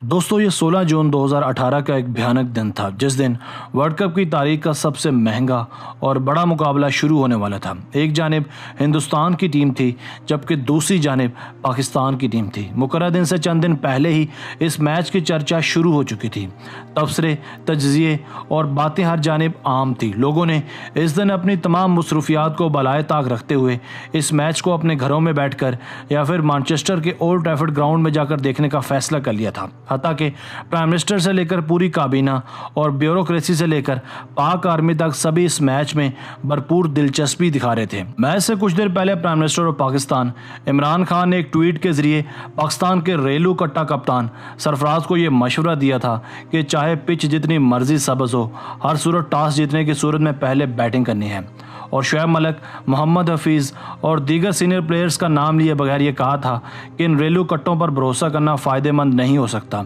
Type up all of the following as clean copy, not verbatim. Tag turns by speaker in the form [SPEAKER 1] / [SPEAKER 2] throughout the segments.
[SPEAKER 1] दोस्तों ये 16 जून 2018 का एक भयानक दिन था जिस दिन वर्ल्ड कप की तारीख का सबसे महंगा और बड़ा मुकाबला शुरू होने वाला था। एक जानिब हिंदुस्तान की टीम थी जबकि दूसरी जानिब पाकिस्तान की टीम थी। मुकर्रर दिन से चंद दिन पहले ही इस मैच की चर्चा शुरू हो चुकी थी। तबसरे, तज्जिए और बातें हर जानिब आम थी। लोगों ने इस दिन अपनी तमाम मसरूफियात को बलाए ताक रखते हुए इस मैच को अपने घरों में बैठकर या फिर मैनचेस्टर के ओल्ड ट्रैफर्ड ग्राउंड में जाकर देखने का फैसला कर लिया था। हत्ता कि प्राइम मिनिस्टर से लेकर पूरी काबीना और ब्यूरोक्रेसी से लेकर पाक आर्मी तक सभी इस मैच में भरपूर दिलचस्पी दिखा रहे थे। मैच से कुछ देर पहले prime minister of Pakistan Imran Khan ने एक ट्वीट के जरिए पाकिस्तान के रेलू कट्टा कप्तान सरफराज को यह मशवरा दिया था कि चाहे पिच जितनी मर्जी सब्ज हो, हर सूरत टॉस जीतने की सूरत में पहले बैटिंग करनी है। और शुएब मलिक, मोहम्मद हफीज़ और दीगर सीनियर प्लेयर्स का नाम लिए बगैर ये कहा था कि इन रेलू कट्टों पर भरोसा करना फ़ायदेमंद नहीं हो सकता।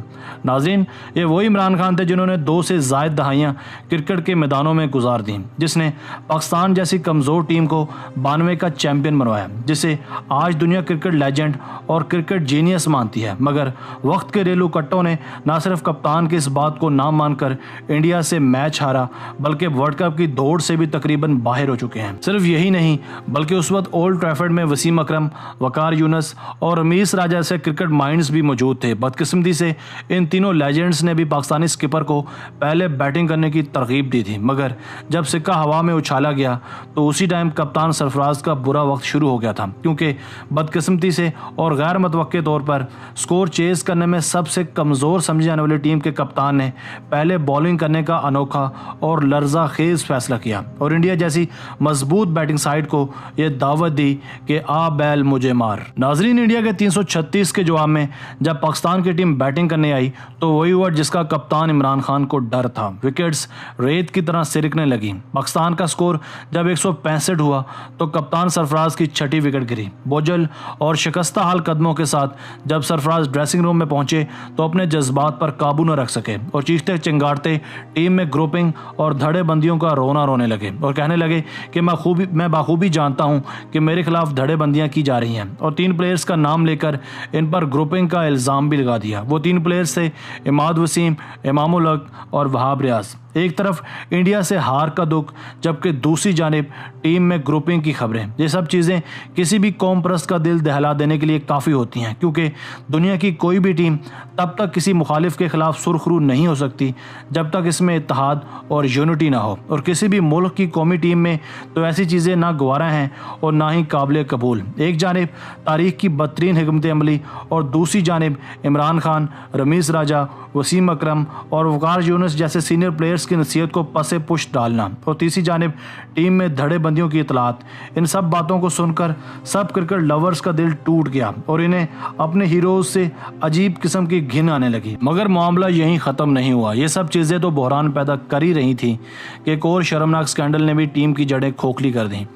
[SPEAKER 1] नाज़रीन, ये वही इमरान खान थे जिन्होंने 2 से ज़ायद दहाइयाँ क्रिकेट के मैदानों में गुजार दी, जिसने पाकिस्तान जैसी कमज़ोर टीम को 92 का चैम्पियन बनवाया, जिसे आज दुनिया क्रिकेट लेजेंड और क्रिकेट जीनियस मानती है। मगर वक्त के रेलू कट्टों ने न सिर्फ कप्तान की इस बात को ना मानकर इंडिया से मैच हारा, बल्कि वर्ल्ड कप की दौड़ से भी तकरीबन बाहर हो चुके हैं। सिर्फ यही नहीं, बल्कि उस वक्त ओल्ड ट्रैफर्ड में वसीम अकरम, वकार यूनुस और रमीज राजा से क्रिकेट माइंड्स भी मौजूद थे। बदकिस्मती से इन तीनों लेजेंड्स ने भी पाकिस्तानी स्किपर को पहले बैटिंग करने की तरगीब दी थी, मगर जब सिक्का हवा में उछाला गया तो उसी टाइम कप्तान सरफराज का बुरा वक्त शुरू हो गया था, क्योंकि बदकिस्मती से और गैर मुतवक्के तौर पर स्कोर चेज करने में सबसे कमज़ोर समझी जाने वाली टीम के कप्तान ने पहले बॉलिंग करने का अनोखा और लर्जा खेज फैसला किया और इंडिया जैसी मजबूत बैटिंग साइड को यह दावत दी कि आ बैल मुझे मार। नाजरीन, इंडिया के 336 के जवाब में जब पाकिस्तान की टीम बैटिंग करने आई तो वही हुआ जिसका कप्तान इमरान खान को डर था। विकेट्स रेत की तरह सिरकने लगी। पाकिस्तान का स्कोर जब 165 हुआ तो कप्तान सरफराज की 6ठी विकेट गिरी। बोझल और शिकस्ता हाल कदमों के साथ जब सरफराज ड्रेसिंग रूम में पहुंचे तो अपने जज्बात पर काबू न रख सके और चीखते चिंगारते टीम में ग्रुपिंग और धड़ेबंदियों का रोना रोने लगे और कहने लगे कि मैं बाखूबी जानता हूं कि मेरे खिलाफ धड़ेबंदियां की जा रही हैं, और 3 प्लेयर्स का नाम लेकर इन पर ग्रुपिंग का इल्ज़ाम भी लगा दिया। वो 3 प्लेयर्स थे इमाद वसीम, इमामुल हक और वहाब रियाज। एक तरफ इंडिया से हार का दुख, जबकि दूसरी जानिब टीम में ग्रुपिंग की खबरें। ये सब चीज़ें किसी भी कौम परस्त का दिल दहला देने के लिए काफ़ी होती हैं, क्योंकि दुनिया की कोई भी टीम तब तक किसी मुखालिफ के खिलाफ सुरखरू नहीं हो सकती जब तक इसमें इत्तेहाद और यूनिटी ना हो, और किसी भी मुल्क की कौमी टीम में तो ऐसी चीज़ें ना गवारा हैं और ना ही काबिल कबूल। एक जानिब तारीख की बदतरीन हिकमत अमली और दूसरी जानिब इमरान खान, रमीज राजा, वसीम अकरम और वकार यूनुस जैसे सीनियर प्लेयर्स की नसीहत को पसे पुश डालना, और तीसरी जानिब टीम में धड़ेबंदियों की इतलात। इन सब बातों को सुनकर सब क्रिकेट लवर्स का दिल टूट गया और इन्हें अपने हीरोज से अजीब किस्म की घिन आने लगी। मगर मामला यहीं ख़त्म नहीं हुआ। ये सब चीज़ें तो बहरान पैदा कर ही रही थी कि एक और शर्मनाक स्कैंडल ने भी टीम की जड़ें खोखली कर दी।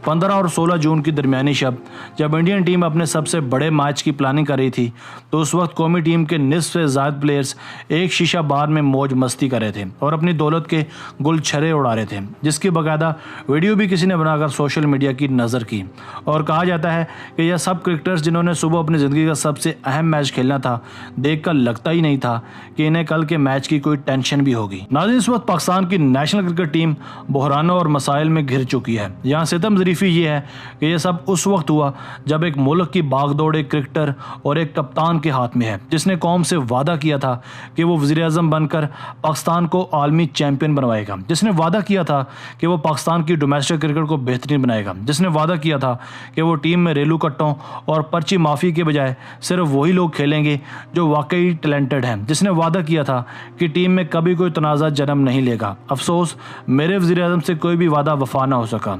[SPEAKER 1] 15 और 16 जून की दरमियानी शब जब इंडियन टीम अपने सबसे बड़े मैच की प्लानिंग कर रही थी तो उस वक्त कौमी टीम के निस्फ से ज़्यादा प्लेयर्स एक शीशा बार में मौज मस्ती कर रहे थे और अपनी दौलत के गुलछरे उड़ा रहे थे, जिसकी बाकायदा वीडियो भी किसी ने बनाकर सोशल मीडिया की नज़र की। और कहा जाता है कि यह सब क्रिकेटर्स जिन्होंने सुबह अपनी ज़िंदगी का सबसे अहम मैच खेलना था, देख कर लगता ही नहीं था कि इन्हें कल के मैच की कोई टेंशन भी होगी। नाज़रीन, इस वक्त पाकिस्तान की नेशनल क्रिकेट टीम बहरानों और मसाइल में घिर चुकी है। यहाँ सितम ये है कि यह सब उस वक्त हुआ जब एक मुल्क की बागदौड़ एक क्रिकेटर और एक कप्तान के हाथ में है, जिसने कौम से वादा किया था कि वो वज़ीर-ए-आज़म बनकर पाकिस्तान को आलमी चैंपियन बनवाएगा, जिसने वादा किया था कि वो पाकिस्तान की डोमेस्टिक क्रिकेट को बेहतरीन बनाएगा, जिसने वादा किया था कि वो टीम में रेलू कट्टों और पर्ची माफ़ी के बजाय सिर्फ वही लोग खेलेंगे जो वाकई टैलेंटेड हैं, जिसने वादा किया था कि टीम में कभी कोई तनाज़ा जन्म नहीं लेगा। अफसोस, मेरे वज़ीर-ए-आज़म से कोई भी वादा वफा ना हो सका।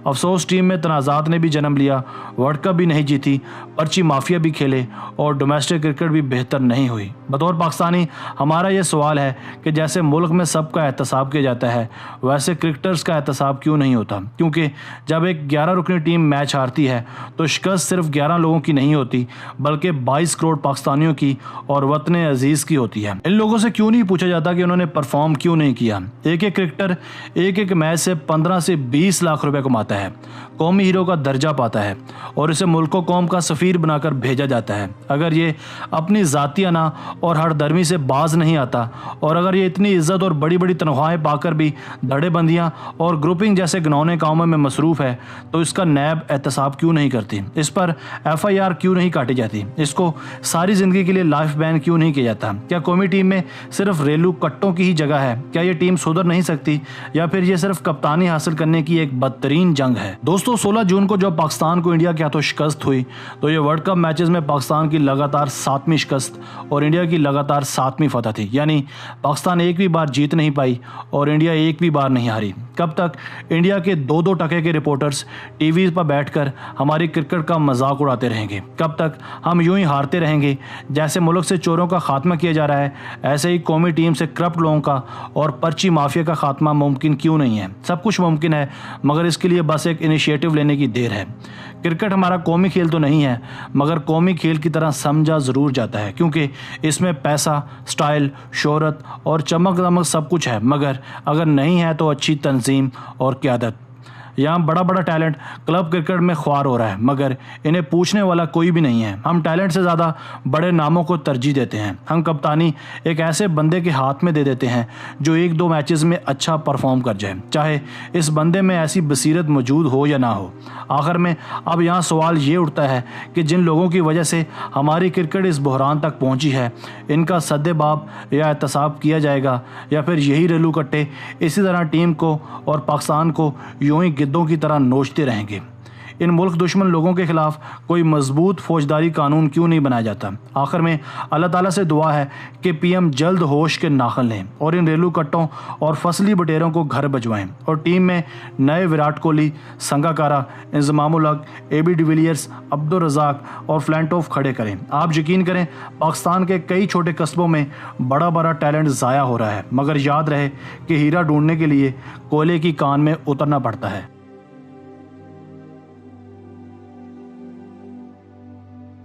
[SPEAKER 1] अफसोस, टीम में तनाज़ात ने भी जन्म लिया, वर्ल्ड कप भी नहीं जीती, पर्ची माफिया भी खेले और डोमेस्टिक क्रिकेट भी बेहतर नहीं हुई। बतौर पाकिस्तानी हमारा ये सवाल है कि जैसे मुल्क में सबका एहतसाब किया जाता है, वैसे क्रिकेटर्स का एहतसाब क्यों नहीं होता? क्योंकि जब एक 11 रुकनी टीम मैच हारती है तो शिकस्त सिर्फ 11 लोगों की नहीं होती, बल्कि 22 करोड़ पाकिस्तानियों की और वतन अजीज़ की होती है। इन लोगों से क्यों नहीं पूछा जाता कि उन्होंने परफॉर्म क्यों नहीं किया? एक एक क्रिकेटर एक एक मैच से 15 से 20 लाख रुपए कमाता होता है, कौमी हीरो का दर्जा पाता है और इसे मुल्क कौम का सफ़ीर बनाकर भेजा जाता है। अगर ये अपनी ज़ाती अना और हरदर्मी से बाज नहीं आता और अगर ये इतनी इज्जत और बड़ी बड़ी तनख्वाहें पाकर भी धड़ेबंदियाँ और ग्रुपिंग जैसे घिनौने कामों में मसरूफ़ है तो इसका नैब एहतसाब क्यों नहीं करती, इस पर FIR क्यों नहीं काटी जाती, इसको सारी ज़िंदगी के लिए लाइफ बैन क्यों नहीं किया जाता? क्या कौमी टीम में सिर्फ रेलू कट्टों की ही जगह है? क्या ये टीम सुधर नहीं सकती या फिर ये सिर्फ कप्तानी हासिल करने की एक बदतरीन जंग है? दोस्तों 16 जून को जब पाकिस्तान को इंडिया के हाथों शिकस्त हुई तो ये वर्ल्ड कप मैचेस में पाकिस्तान की लगातार 7वीं शिकस्त और इंडिया की लगातार 7वीं फतह थी। यानी पाकिस्तान एक भी बार जीत नहीं पाई और इंडिया एक भी बार नहीं हारी। कब तक इंडिया के 2-2 टके के रिपोर्टर्स टीवी पर बैठकर हमारी क्रिकेट का मजाक उड़ाते रहेंगे? कब तक हम यूं ही हारते रहेंगे? जैसे मुल्क से चोरों का खात्मा किया जा रहा है ऐसे ही कौमी टीम से करप्ट लोगों का और पर्ची माफिया का खात्मा मुमकिन क्यों नहीं है? सब कुछ मुमकिन है मगर इसके लिए बस एक इनिशिएटिव लेने की देर है। क्रिकेट हमारा कौमी खेल तो नहीं है मगर कौमी खेल की तरह समझा ज़रूर जाता है क्योंकि इसमें पैसा, स्टाइल, शोहरत और चमक दमक सब कुछ है, मगर अगर नहीं है तो अच्छी तंजीम और क़यादत। यहाँ बड़ा बड़ा टैलेंट क्लब क्रिकेट में ख्वार हो रहा है मगर इन्हें पूछने वाला कोई भी नहीं है। हम टैलेंट से ज़्यादा बड़े नामों को तरजीह देते हैं। हम कप्तानी एक ऐसे बंदे के हाथ में दे देते हैं जो 1-2 मैचेस में अच्छा परफॉर्म कर जाए, चाहे इस बंदे में ऐसी बसीरत मौजूद हो या ना हो। आखिर में अब यहाँ सवाल ये उठता है कि जिन लोगों की वजह से हमारी क्रिकेट इस बहरान तक पहुँची है, इनका सद्देबाब या एहतसाब किया जाएगा या फिर यही रेलू कट्टे इसी तरह टीम को और पाकिस्तान को यूं ही गिद्धों की तरह नोचते रहेंगे? इन मुल्क दुश्मन लोगों के खिलाफ कोई मजबूत फौजदारी कानून क्यों नहीं बनाया जाता? आखिर में अल्लाह ताला से दुआ है कि PM जल्द होश के नाखन लें और इन रेलू कट्टों और फसली बटेरों को घर भिजवाएं और टीम में नए विराट कोहली, संगाकारा, इंजमामुल हक, AB डिविलियर्स, अब्दुल रज़ाक और फ्लैंटोफ खड़े करें। आप यकीन करें पाकिस्तान के कई छोटे कस्बों में बड़ा बड़ा टैलेंट ज़ाया हो रहा है मगर याद रहे कि हीरा ढूंढने के लिए कोयले की कान में उतरना पड़ता है।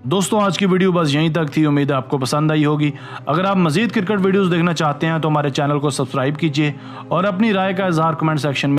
[SPEAKER 1] दोस्तों आज की वीडियो बस यहीं तक थी। उम्मीद है आपको पसंद आई होगी। अगर आप मजीद क्रिकेट वीडियोस देखना चाहते हैं तो हमारे चैनल को सब्सक्राइब कीजिए और अपनी राय का इजहार कमेंट सेक्शन में